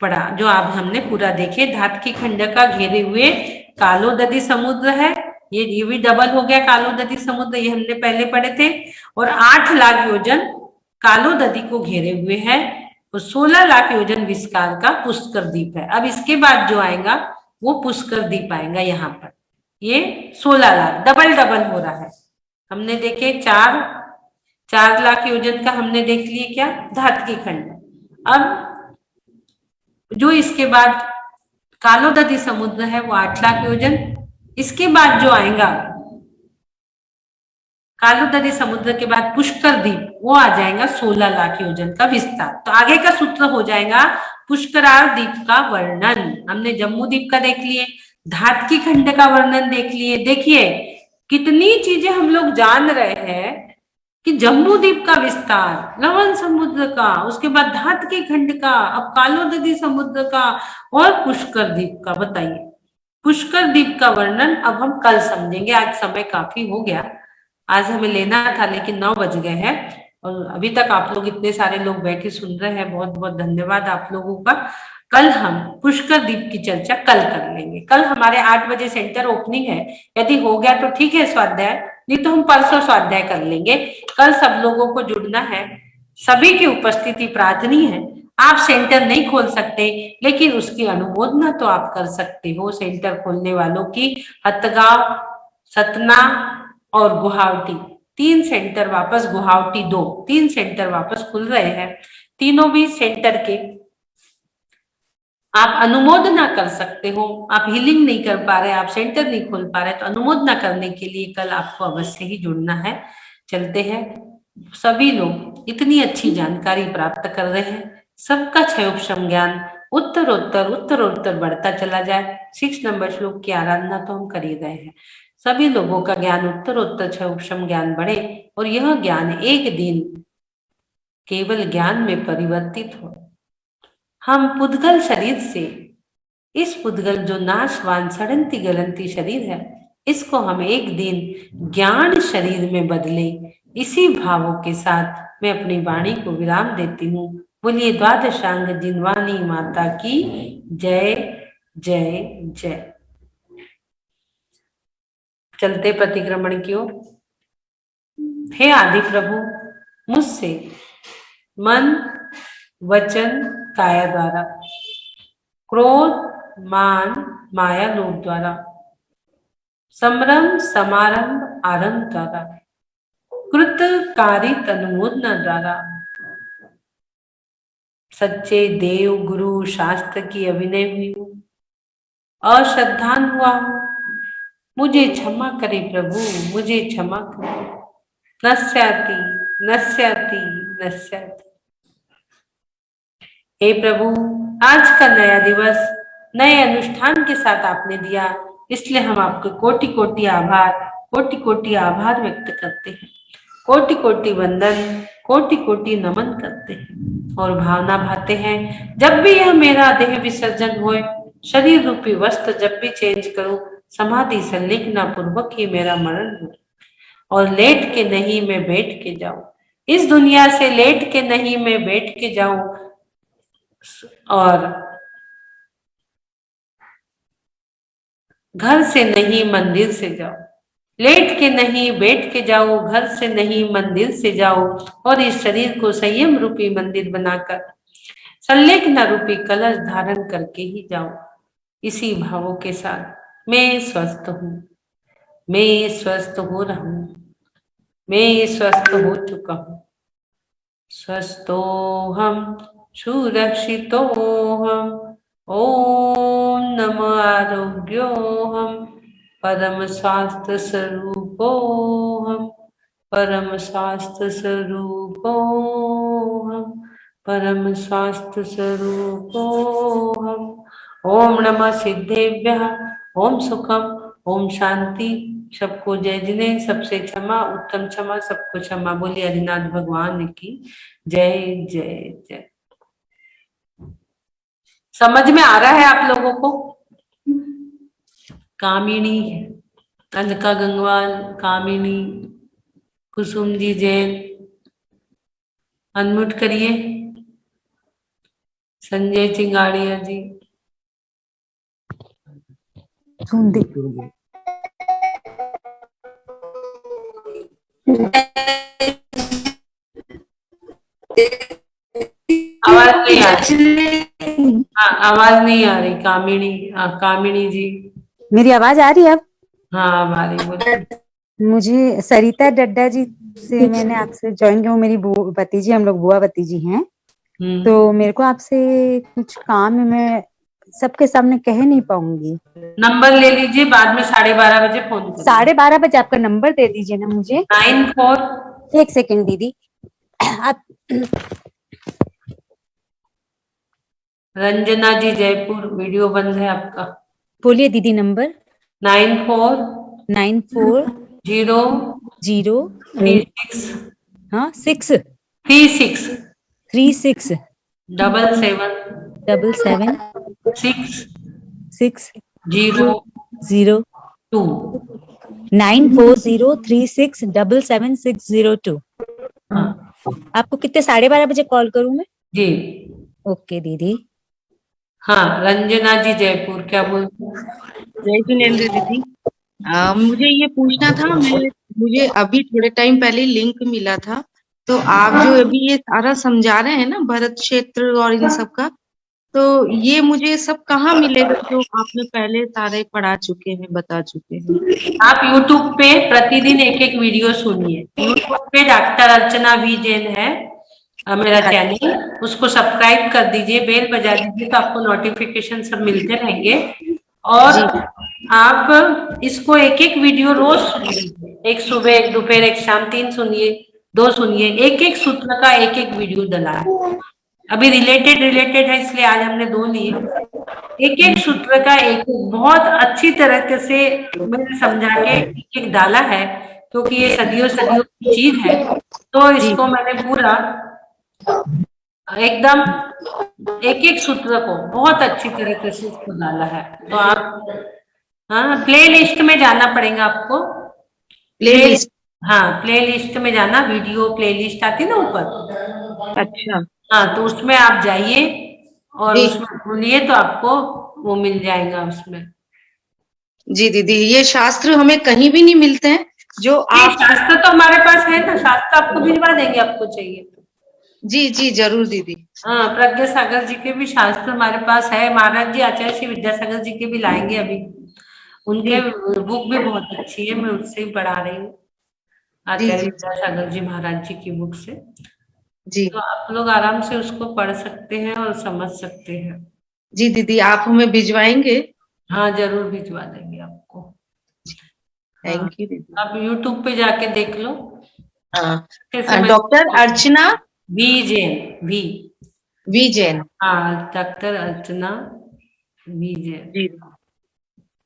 पड़ा, जो आप हमने पूरा देखे। धातकी खंड का घेरे हुए कालोददी समुद्र है, ये भी डबल हो गया कालोददी समुद्र, ये हमने पहले पढ़े थे, और 8 लाख योजन कालोददी को घेरे हुए है, और 16 लाख योजन विस्तार का पुष्कर द्वीप है। अब इसके बाद जो आएगा वो पुष्कर द्वीप आएगा यहाँ पर, ये 16 लाख, डबल डबल हो रहा है। हमने देखे 4 लाख योजन का हमने देख लिए क्या, धातकी खंड। अब जो इसके बाद कालोददी समुद्र है वो 8 लाख योजन, इसके बाद जो आएगा कालोददी समुद्र के बाद पुष्कर द्वीप, वो आ जाएगा 16 लाख योजन का विस्तार। तो आगे का सूत्र हो जाएगा पुष्कराल द्वीप का वर्णन। हमने जम्मू द्वीप का देख लिए, धातकी खंड का वर्णन देख लिए। देखिए कितनी चीजें हम लोग जान रहे हैं कि जम्मू द्वीप का विस्तार, लवण समुद्र का, उसके बाद धातकी खंड का, अब कालोददी समुद्र का और पुष्कर द्वीप का। बताइए पुष्कर द्वीप का वर्णन अब हम कल समझेंगे, आज समय काफी हो गया, आज हमें लेना था लेकिन 9 बज गए हैं, और अभी तक आप लोग इतने सारे लोग बैठे सुन रहे हैं, बहुत बहुत धन्यवाद आप लोगों का। कल हम पुष्कर द्वीप की चर्चा कल कर लेंगे। कल हमारे 8 बजे सेंटर ओपनिंग है, यदि हो गया तो ठीक है स्वाध्याय, नहीं तो हम परसों स्वाध्याय कर लेंगे। कल सब लोगों को जुड़ना है, सभी की उपस्थिति प्रार्थनीय है। आप सेंटर नहीं खोल सकते लेकिन उसकी अनुमोदना तो आप कर सकते हो। सेंटर खोलने वालों की हथगांव, सतना और गुवाहाटी 3 सेंटर वापस, गुवाहाटी 2, 3 सेंटर वापस खुल रहे हैं। तीनों भी सेंटर के आप अनुमोदना कर सकते हो। आप हीलिंग नहीं कर पा रहे, आप सेंटर नहीं खोल पा रहे, तो अनुमोदना करने के लिए कल आपको अवश्य ही जुड़ना है। चलते हैं, सभी लोग इतनी अच्छी जानकारी प्राप्त कर रहे हैं, सबका क्षयोपशम ज्ञान उत्तरोत्तर बढ़ता चला जाए। 6 नंबर श्लोक की आराधना तो हम कर ही रहे हैं। सभी लोगों का ज्ञान उत्तरोत्तर क्षयोपशम ज्ञान बढ़े, और यह ज्ञान एक दिन केवल ज्ञान में परिवर्तित हो। हम पुद्गल शरीर से, इस पुद्गल जो नाशवान सड़नती गलंती शरीर है, इसको हम एक दिन ज्ञान शरीर में बदले। इसी भावों के साथ मैं अपनी वाणी को विराम देती हूँ। बोलिए द्वादशांग जिनवानी माता की जय जय जय। चलते प्रतिक्रमण की ओर। हे आदि प्रभु, मुझसे मन, वचन, काया द्वारा, क्रोध, मान, माया लोभ द्वारा, संभ्रम, समारंभ, आरंभ द्वारा, कृत कारित अनुमोदन द्वारा, सच्चे देव गुरु शास्त्र की अभिनय हुई हूँ, अश्रद्धान हुआ हूँ, मुझे क्षमा करे प्रभु, मुझे क्षमा करे। नश्याति नश्याति नश्याति। हे प्रभु, आज का नया दिवस नए अनुष्ठान के साथ आपने दिया, इसलिए हम आपके कोटि कोटि आभार व्यक्त करते हैं। कोटि कोटि वंदन, कोटि कोटि नमन करते हैं और भावना भाते हैं, जब भी यह मेरा देह विसर्जन होए, शरीर रूपी वस्त्र जब भी चेंज करूं, समाधि संलिग्ना पूर्वक ही मेरा मरण हो और लेट के नहीं मैं बैठ के जाऊं। इस दुनिया से लेट के नहीं मैं बैठ के जाऊं और घर से नहीं मंदिर से जाओ। लेट के नहीं बैठ के जाओ, घर से नहीं मंदिर से जाओ और इस शरीर को संयम रूपी मंदिर बनाकर संलेखना रूपी कलश धारण करके ही जाओ। इसी भावों के साथ मैं स्वस्थ हूँ, मैं स्वस्थ हो रहा हूँ, मैं स्वस्थ हो चुका हूँ। स्वस्थो हम सुरक्षितो हम, ओम नमः आरोग्यो हम, परम स्वास्थ्य स्वरूपो हम, परम स्वास्थ्य स्वरूपो हम, परम स्वास्थ्य स्वरूपो हम। ओम नमः सिद्धेभ्यः, ओम सुखम, ओम शांति। सबको जय जिने, सबसे क्षमा, उत्तम क्षमा, सबको क्षमा। बोलिए हरिनाथ भगवान की जय जय जय। समझ में आ रहा है आप लोगों को? कामिनी, अलका गंगवाल, कामिनी, कुसुम जी जैन, अनम्यूट करिए। संजय चिंगाड़िया जी, आवाज नहीं आ रही। हाँ, आवाज नहीं आ रही। कामिनी, कामिनी जी, मेरी आवाज आ रही है अब? हाँ अब आ रही। मुझे सरिता डड्डा जी से मैंने आपसे ज्वाइन किया, वो मेरी भतीजी, हम लोग बुआ भतीजी हैं। तो मेरे को आपसे कुछ काम है, मैं सबके सामने कह नहीं पाऊंगी। नंबर ले लीजिए, बाद में 12:30 बजे फोन करिए। 12:30 बजे आपका नंबर दे दीजिए ना मुझे। 94। एक सेकेंड दीदी, आप रंजना जी जयपुर, वीडियो बंद है आपका। बोलिए दीदी नंबर। 94 0 36 हाँ 6 36 36 77 77 6 0 0 2 9403677602। आपको कितने 12:30 बजे कॉल करूं मैं? जी ओके दीदी। हाँ, रंजना जी जयपुर, क्या बोलते हैं? जय जिनेन्द्र दीदी, मुझे ये पूछना था, मुझे अभी थोड़े टाइम पहले लिंक मिला था, तो आप जो अभी ये सारा समझा रहे हैं ना, भरत क्षेत्र और इन सब का, तो ये मुझे सब कहाँ मिलेगा जो आपने पहले सारे पढ़ा चुके हैं, बता चुके हैं? आप YouTube पे प्रतिदिन एक एक वीडियो सुनिए। YouTube पे डॉक्टर अर्चना वी जैन है मेरा चैनल, उसको सब्सक्राइब कर दीजिए, बेल बजा दीजिए, तो आपको नोटिफिकेशन सब मिलते रहेंगे। और आप इसको एक एक वीडियो रोज सुनिए, एक सुबह, एक दोपहर, एक शाम, 3 सुनिए, 2 सुनिए। एक एक सूत्र का एक एक वीडियो डला है। अभी रिलेटेड है, इसलिए आज हमने 2 लिए। एक एक सूत्र का एक बहुत अच्छी तरह से मैंने समझा के एक एक डाला है, क्योंकि ये सदियों की चीज है। तो इसको मैंने पूरा एकदम एक एक सूत्र को बहुत अच्छी तरीके से उसको डाला है। तो आप हाँ प्ले लिस्ट में जाना पड़ेगा आपको। प्लेलिस्ट। हाँ प्ले लिस्ट में जाना, वीडियो प्ले लिस्ट आती है ना ऊपर। अच्छा हाँ तो उसमें आप जाइए और जी उसमें ढूंढिए तो आपको वो मिल जाएगा उसमें। जी दीदी, ये शास्त्र हमें कहीं भी नहीं मिलते हैं जो ये आप। शास्त्र तो हमारे पास है ना, शास्त्र आपको भिजवा देंगे आपको चाहिए तो। जी जी जरूर दीदी। हाँ प्रज्ञा सागर जी के भी शास्त्र हमारे पास है, महाराज जी आचार्य श्री विद्यासागर जी के भी लाएंगे अभी। उनके जी बुक भी बहुत अच्छी है, मैं उससे ही पढ़ा रही हूँ, जी आचार्य जी विद्यासागर जी महाराज जी की बुक से। जी तो आप लोग आराम से उसको पढ़ सकते हैं और समझ सकते हैं। जी दीदी, आप हमें भिजवाएंगे? हाँ जरूर भिजवा देंगे आपको। हाँ थैंक यू दीदी। आप यूट्यूब पे जाके देख लो। कैसे मैं doctor Archana V Jain V V Jain. हाँ डॉक्टर अर्चना वी जैन। जी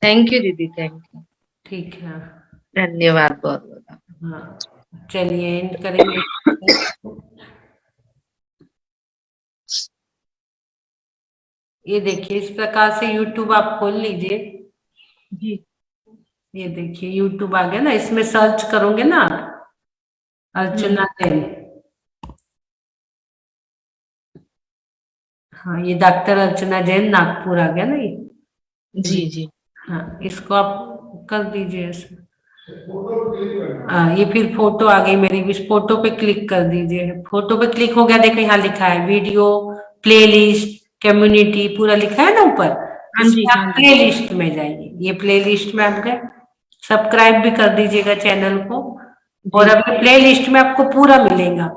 थैंक यू दीदी, थैंक यू, ठीक है। धन्यवाद बहुत बहुत। हाँ चलिए एंड करेंगे। ये देखिए इस प्रकार से यूट्यूब आप खोल लीजिए। जी ये देखिए यूट्यूब आ गया ना, इसमें सर्च करोगे ना आप अर्चना जैन। हाँ ये डॉक्टर अर्चना जैन नागपुर आ गया ना ये। जी जी हाँ इसको आप कर दीजिए ऐसे। हाँ ये फिर फोटो आ गई मेरी, इस फोटो पे क्लिक कर दीजिए। फोटो पे क्लिक हो गया, देखो यहाँ लिखा है वीडियो प्लेलिस्ट कम्युनिटी पूरा लिखा है ना ऊपर। हाँ जी इसमें हाँ आप जी प्ले लिस्ट में जाइए, ये प्ले लिस्ट में आप गए। सब्सक्राइब भी कर दीजिएगा चैनल को। और जी अभी प्ले लिस्ट में आपको पूरा मिलेगा,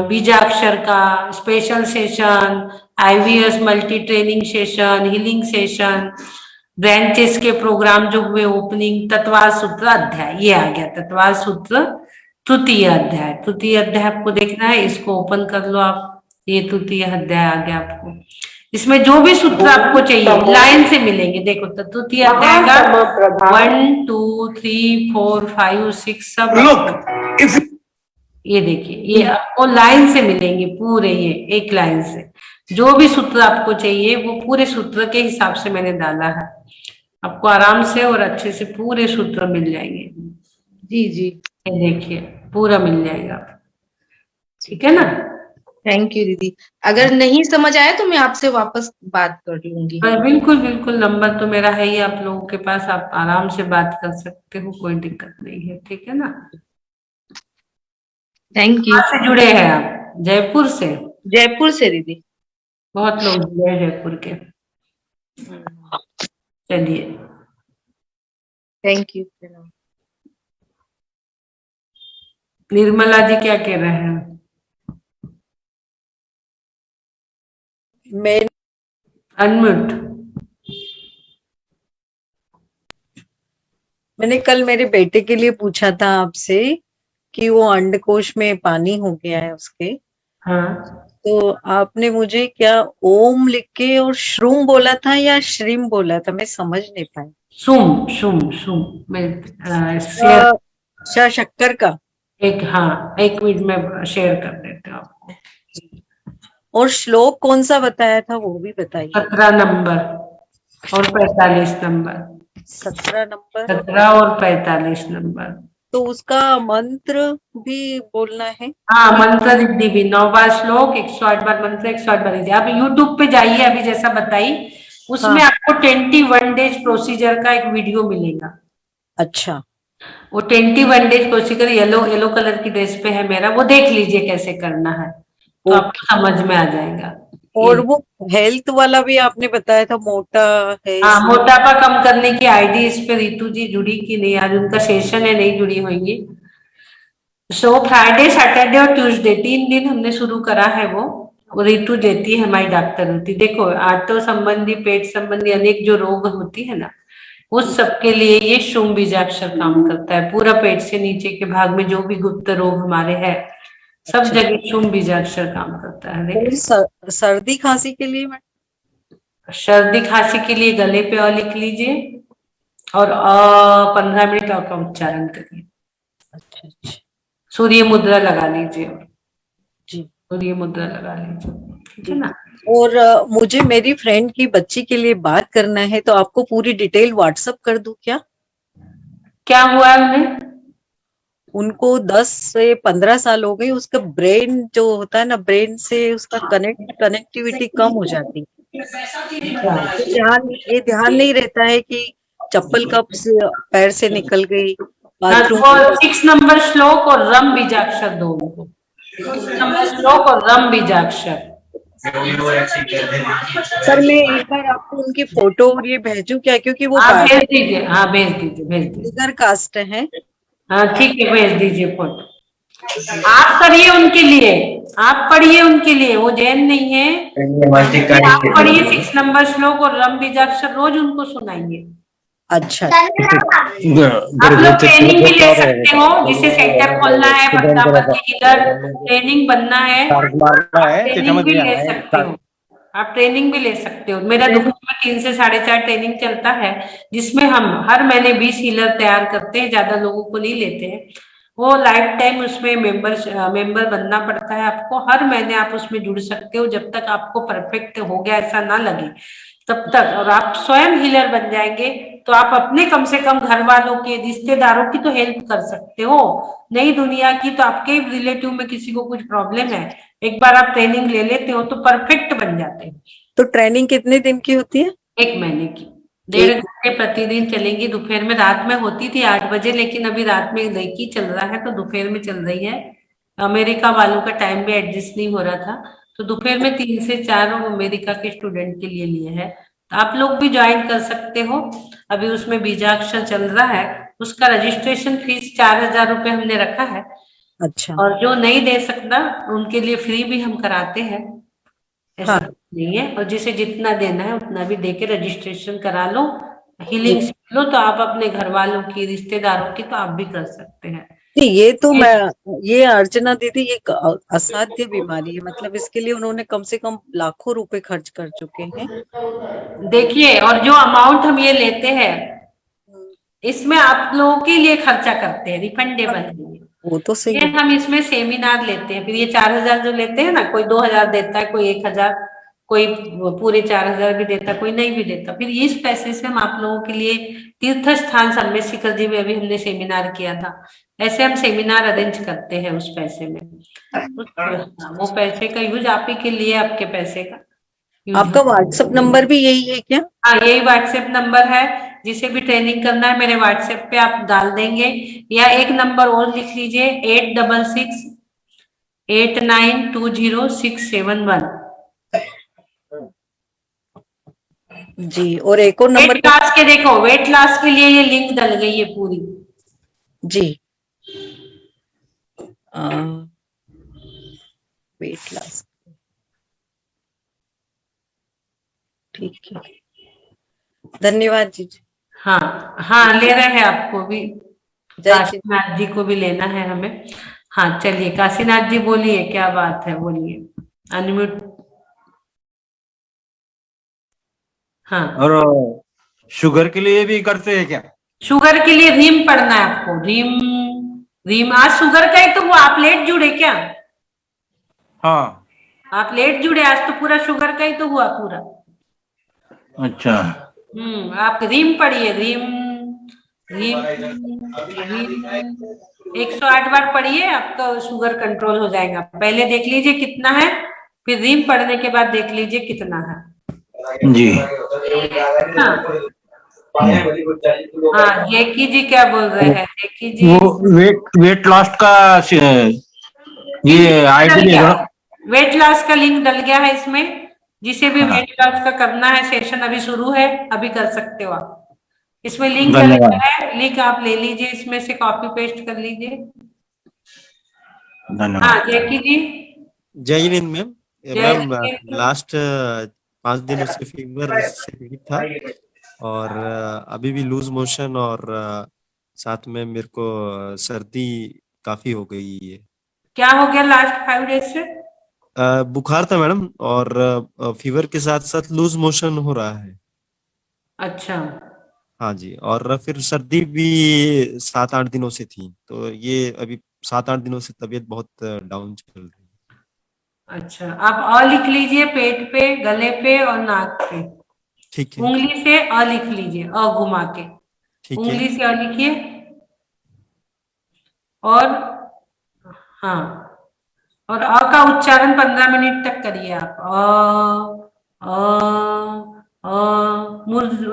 बीजाक्षर का special session, IVS multi training session, healing session, branches के प्रोग्राम जो हुए ओपनिंग, तत्वार सूत्र अध्याय ये आ गया। तत्वार सूत्र तृतीय अध्याय, तृतीय अध्याय आपको देखना है, इसको ओपन कर लो आप। ये तृतीय अध्याय आ गया आपको। इसमें जो भी सूत्र आपको चाहिए लाइन से मिलेंगे। देखो तो तृतीय अध्याय का 1 2 3 4 5 6 सब ये देखिए ये आपको लाइन से मिलेंगे पूरे, ये एक लाइन से। जो भी सूत्र आपको चाहिए वो पूरे सूत्र के हिसाब से मैंने डाला है, आपको आराम से और अच्छे से पूरे सूत्र मिल जाएंगे। जी जी ये देखिए पूरा मिल जाएगा, ठीक है ना। थैंक यू दीदी। अगर नहीं समझ आए तो मैं आपसे वापस बात कर लूंगी। बिल्कुल बिल्कुल, नंबर तो मेरा है ही आप लोगों के पास, आप आराम से बात कर सकते हो, कोई दिक्कत नहीं है, ठीक है ना। Thank you. कहाँ से जुड़े हैं आप? जयपुर से? जयपुर से दीदी। बहुत लोग जुड़े हैं जयपुर के। चलिए थैंक यू। निर्मला जी क्या कह रहे हैं? मैं अनम्यूट। मैंने कल मेरे बेटे के लिए पूछा था आपसे कि वो अंडकोश में पानी हो गया है उसके, हाँ तो आपने मुझे क्या ओम लिख के और श्रूम बोला था या श्रीम बोला था, मैं समझ नहीं पाई। सुम सुम सुम मैं शेयर अच्छा शक्कर का। एक, हाँ 1 मिनट में शेयर कर देते हो आपको। और श्लोक कौन सा बताया था वो भी बताइए। 17 नंबर और 45 नंबर। 17 नंबर। 17 और 45 नंबर। तो उसका मंत्र भी बोलना है। हाँ मंत्र रिद्धि भी 9 बार श्लोक, 108 बार मंत्र, 108 बार रिद्धि। आप यूट्यूब पे जाइए अभी जैसा बताई, उसमें हाँ। आपको 21 डेज प्रोसीजर का एक वीडियो मिलेगा। अच्छा वो 21 days procedure yellow yellow colour की ड्रेस पे है मेरा, वो देख लीजिए कैसे करना है तो आपको समझ में आ जाएगा। और वो हेल्थ वाला भी आपने बताया था, मोटा है हाँ इसलिए। मोटापा कम करने की आईडी इस पे रितु जी जुड़ी की नहीं, आज उनका सेशन है, नहीं जुड़ी होंगी। सो फ्राइडे सैटरडे और ट्यूसडे 3 दिन हमने शुरू करा है वो रितु देती है, हमारी डॉक्टर होती। देखो आर्टो संबंधी पेट संबंधी अनेक जो रोग होती है ना, उस सबके लिए ये शुंभ बीजाक्षर काम करता है। पूरा पेट से नीचे के भाग में जो भी गुप्त रोग हमारे हैं सब अच्छा। जगह शुंभ बीजाक्षर काम करता है। और सर्दी खांसी के लिए सर्दी खांसी के लिए गले पे लिख लीजिए और 15 मिनट का उच्चारण करिए। अच्छा अच्छा सूर्य मुद्रा लगा लीजिए जी। और ये मुद्रा लगा लीजिए, ठीक है ना। और मुझे मेरी फ्रेंड की बच्ची के लिए बात करना है, तो आपको पूरी डिटेल व्हाट्सएप कर दूं क्या? क्या हुआ है उन्हें? उनको 10 से 15 साल हो गए। उसका ब्रेन जो होता है ना, ब्रेन से उसका कनेक्टिविटी कम हो जाती है। तो ये ध्यान नहीं रहता है कि चप्पल कब से पैर से निकल गई, हाँ, बाथरूम। वो 6 नंबर श्लोक और रम बीजाक्षर दो उनको, 6 नंबर श्लोक और रम बीजाक्षर। सर मैं एक बार आपको उनकी फोटो और ये भेजूं क्या, क्योंकि वो हाँ भेज दीजिए, हाँ भेज दीजिए, भेज दीजिए। बिगर कास्ट है। हाँ ठीक है, भेज दीजिए फोटो। आप करिए उनके लिए, आप पढ़िए उनके लिए, वो जैन नहीं है, आप पढ़िए 6 नंबर श्लोक और रम बीजाक्षर, रोज उनको सुनाइए। अच्छा, आप लोग ट्रेनिंग भी ले सकते हो, जिसे सेंटर खोलना है, पद्मावती हीलर ट्रेनिंग बनना है, ट्रेनिंग भी ले सकते हो, आप ट्रेनिंग भी ले सकते हो। मेरा दोपहर में 3 से 4:30 ट्रेनिंग चलता है, जिसमें हम हर महीने 20 हीलर तैयार करते हैं, ज्यादा लोगों को नहीं लेते हैं। वो लाइफ टाइम उसमें मेंबर बनना पड़ता है आपको, हर महीने आप उसमें जुड़ सकते हो, जब तक आपको परफेक्ट हो गया ऐसा ना लगे तब तक। और आप स्वयं हीलर बन जाएंगे तो आप अपने कम से कम घर वालों के, रिश्तेदारों की तो हेल्प कर सकते हो, नई दुनिया की। तो आपके रिलेटिव में किसी को कुछ प्रॉब्लम है, एक बार आप ट्रेनिंग ले लेते हो तो परफेक्ट बन जाते हो। तो ट्रेनिंग कितने दिन की होती है? 1 महीने की, 1.5 घंटे प्रतिदिन चलेंगी। दोपहर में, रात में होती थी 8 बजे, लेकिन अभी रात में रेकी चल रहा है तो दोपहर में चल रही है। अमेरिका वालों का टाइम भी एडजस्ट नहीं हो रहा था, तो दोपहर में 3 से 4 अमेरिका के स्टूडेंट के लिए है। तो आप लोग भी ज्वाइन कर सकते हो। अभी उसमें बीजाक्षर चल रहा है, उसका रजिस्ट्रेशन फीस 4,000 रुपये हमने रखा है। अच्छा। और जो नहीं दे सकता उनके लिए फ्री भी हम कराते हैं, ऐसा हाँ। नहीं है। और जिसे जितना देना है उतना भी देके रजिस्ट्रेशन करा लो, हीलिंग सीख लो, तो आप अपने घर वालों की, रिश्तेदारों की, तो आप भी कर सकते हैं। नहीं, ये तो ये अर्चना दीदी एक असाध्य बीमारी है, मतलब इसके लिए उन्होंने कम से कम लाखों रुपए खर्च कर चुके हैं। देखिए, और जो अमाउंट हम ये लेते हैं, इसमें आप लोगों के लिए खर्चा करते हैं, रिफंडेबल है वो तो सही ये। है। हम इसमें सेमिनार लेते हैं, फिर ये 4,000 जो लेते हैं ना, कोई 2,000 देता है, कोई 1,000, कोई पूरे 4,000 भी देता, कोई नहीं भी देता। फिर इस पैसे से हम आप लोगों के लिए तीर्थ स्थान सम्मेद शिखर जी में अभी हमने सेमिनार किया था, ऐसे हम सेमिनार अरेंज करते हैं उस पैसे में। वो पैसे का यूज आप ही के लिए, आपके पैसे का यूज। आपका व्हाट्सएप नंबर भी यही है क्या? हाँ, यही व्हाट्सएप नंबर है। जिसे भी ट्रेनिंग करना है मेरे व्हाट्सएप पे आप डाल देंगे, या एक नंबर और लिख लीजिए, 8668920671। जी, और एक और नंबर वेट लॉस के, देखो वेट लॉस के लिए ये लिंक डल गई है पूरी। जी, वेट लॉस, ठीक है, धन्यवाद जी। हाँ हाँ, ले रहे हैं आपको भी, जय श्री काशीनाथ जी को भी लेना है हमें। हाँ चलिए, काशीनाथ जी बोलिए, क्या बात है, बोलिए, अनम्यूट। हाँ, और शुगर के लिए भी करते हैं क्या? शुगर के लिए रीम पढ़ना है आपको, रीम। रीम आज शुगर का ही तो हुआ, आप लेट जुड़े क्या? हाँ, आप लेट जुड़े, आज तो पूरा शुगर का ही तो हुआ पूरा। अच्छा। आप रीम पढ़िए, रीम रीम रीम 108 बार पढ़िए, आपका शुगर कंट्रोल हो जाएगा। पहले देख लीजिए कितना है, फिर रीम पढ़ने के बाद देख लीजिए कितना है। जी। हाँ हाँ, जेकी जी क्या बोल रहे हैं? जेकी जी, वो वेट लॉस का ये आईडी है ना? वेट लॉस का लिंक डल गया है इसमें। जिसे भी वेट लॉस का करना है, सेशन अभी शुरू है, अभी कर सकते हो आप। इसमें लिंक डल गया है, लिंक आप ले लीजिए, इसमें से कॉपी पेस्ट कर लीजिए। धन्यवाद। हाँ जेकी जी। जय हिंद मैम। जय मैम हिंद। लास्ट 5 दिनों से फीवर से पीड़ित था, और अभी भी लूज मोशन, और साथ में मेरे को सर्दी काफी हो गई है। क्या हो गया लास्ट 5 डेज से? बुखार था मैडम, और फीवर के साथ साथ लूज मोशन हो रहा है। अच्छा, हाँ जी, और फिर सर्दी भी 7-8 दिनों से थी, तो ये अभी 7-8 दिनों से तबीयत बहुत डाउन चल रही है। अच्छा, आप अ लिख लीजिए पेट पे, गले पे और नाक पे। ठीक है। उंगली से अ लिख लीजिए, अ घुमा के ठीक है। उंगली से अ लिखिए। और हाँ, और अ का उच्चारण 15 मिनट तक करिए आप।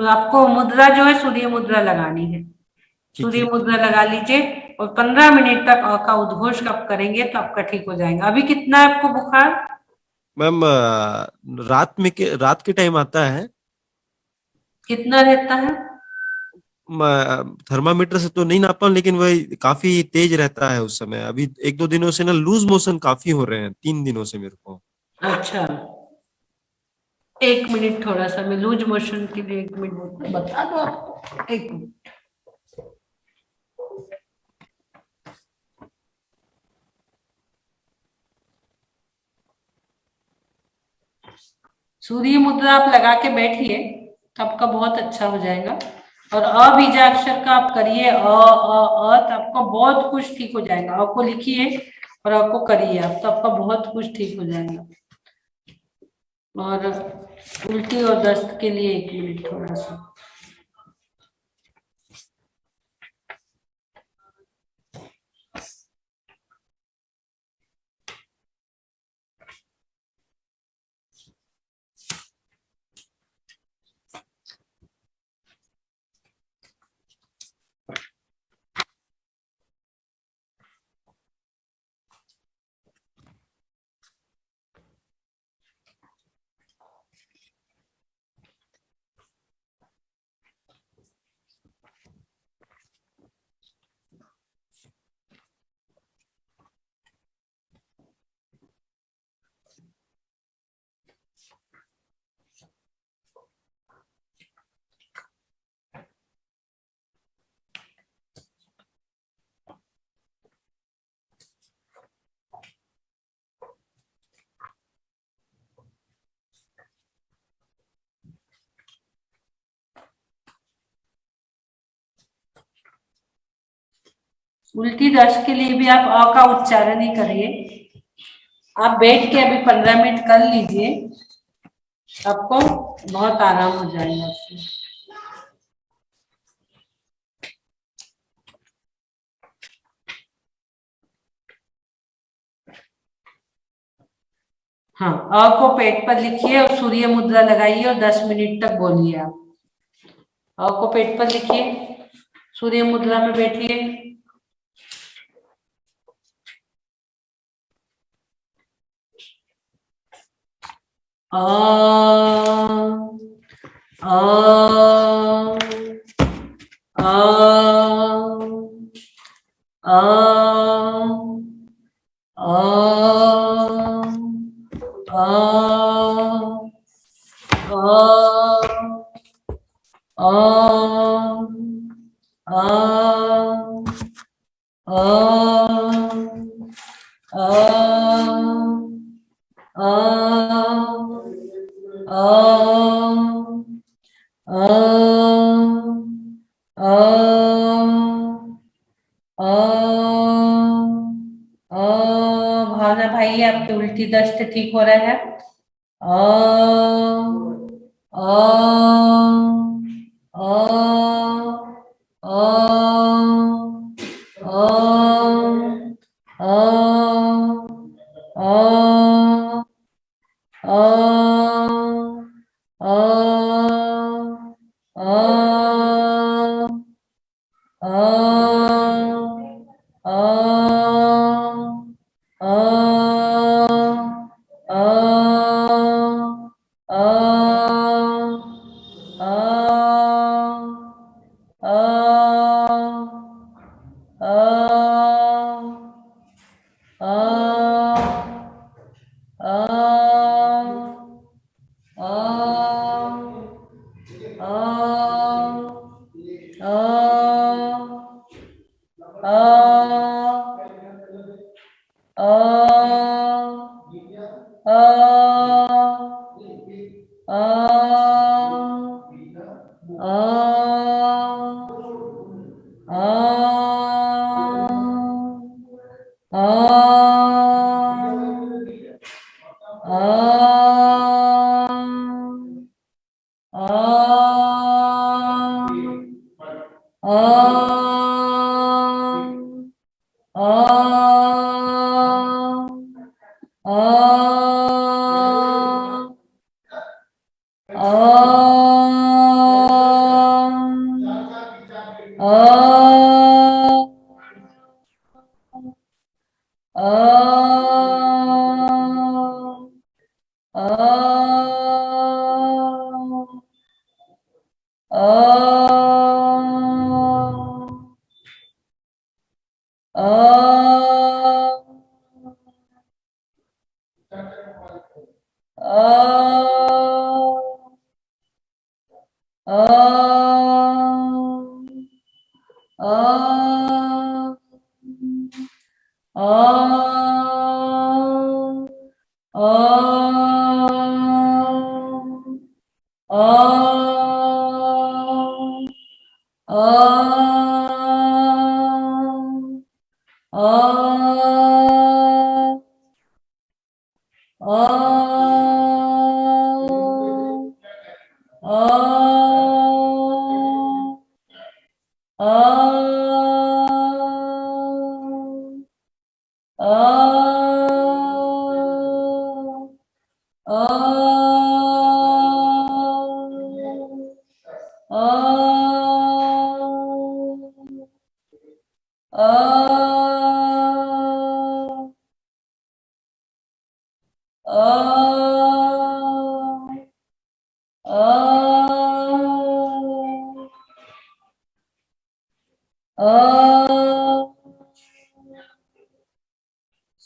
आपको मुद्रा जो है सूर्य मुद्रा लगानी है। ठीक सूर्य है। मुद्रा लगा लीजिए और 15 मिनट तक अ का उद्घोष कब करेंगे तो आपका ठीक हो जाएगा। अभी कितना है आपको बुखार? मैम रात के टाइम आता है। कितना रहता है? थर्मामीटर से तो नहीं नापा, लेकिन वही काफी तेज रहता है उस समय। अभी एक दो दिनों से ना लूज मोशन काफी हो रहे हैं, 3 दिनों से मेरे को। अच्छा, 1 मिनट, थोड़ा सा मैं लूज मोशन के लिए 1 मिनट बता दो आपको। 1 मिनट। सूर्य मुद्रा आप लगा के बैठिए तो आपका बहुत अच्छा हो जाएगा। और बीजाक्षर का आप करिए, तो आपका बहुत कुछ ठीक हो जाएगा। अ को लिखिए और अ को करिए आप, तो आपका बहुत कुछ ठीक हो जाएगा। और उल्टी और दस्त के लिए 1 मिनट थोड़ा सा। उल्टी दस्त के लिए भी आप अ का उच्चारण ही करिए। आप बैठ के अभी 15 मिनट कर लीजिए, आपको बहुत आराम हो जाएगा उससे। हाँ, अ को पेट पर लिखिए और सूर्य मुद्रा लगाइए और 10 मिनट तक बोलिए आप। अ को पेट पर लिखिए, सूर्य मुद्रा में बैठिए। अ अ अ अ भावना भाई, आपकी उल्टी दस्त ठीक हो रहा है? अ अ अ अ अ अ ओम ओम ओम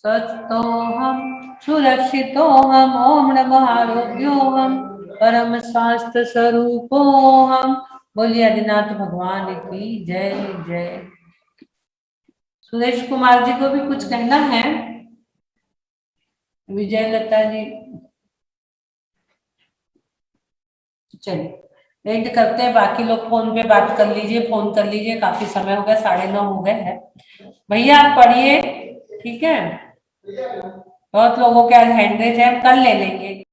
सत्तोऽहं सुरक्षितोऽहम् ॐ नमः आरोग्योऽहम् परम स्वास्थ्य स्वरूपोऽहम्। बोलिए आदिनाथ भगवान की जय जय। सुरेश कुमार जी को भी कुछ कहना है। विजय लता जी, चलिए वेट करते हैं, बाकी लोग फोन पे बात कर लीजिए, फोन कर लीजिए, काफी समय हो गया, 9:30 हो गए हैं। भैया आप पढ़िए, ठीक है। बहुत लोगों के आज हैंड रेज है, हम कल ले लेंगे।